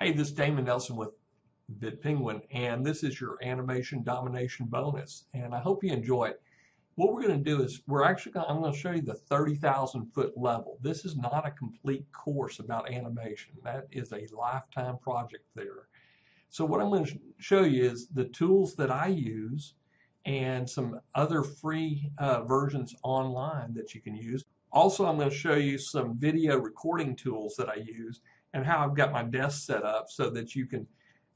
Hey, this is Damon Nelson with VidPenguin, and this is your Animation Domination bonus, and I hope you enjoy it. What we're going to do is I'm going to show you the 30,000 foot level. This is not a complete course about animation. That is a lifetime project there. So what I'm going to show you is the tools that I use and some other free versions online that you can use. Also, I'm going to show you some video recording tools that I use and how I've got my desk set up so that you can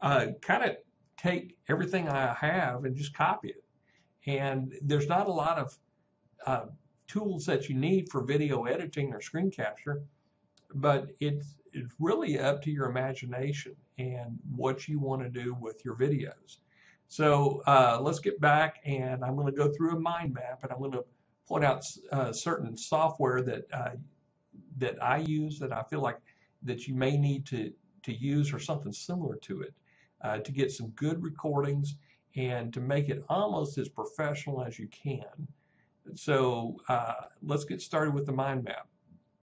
kind of take everything I have and just copy it. And there's not a lot of tools that you need for video editing or screen capture, but it's really up to your imagination and what you want to do with your videos. So let's get back, and I'm going to go through a mind map, and I'm going to point out certain software that I use that I feel like that you may need to use or something similar to it to get some good recordings and to make it almost as professional as you can. So let's get started with the mind map.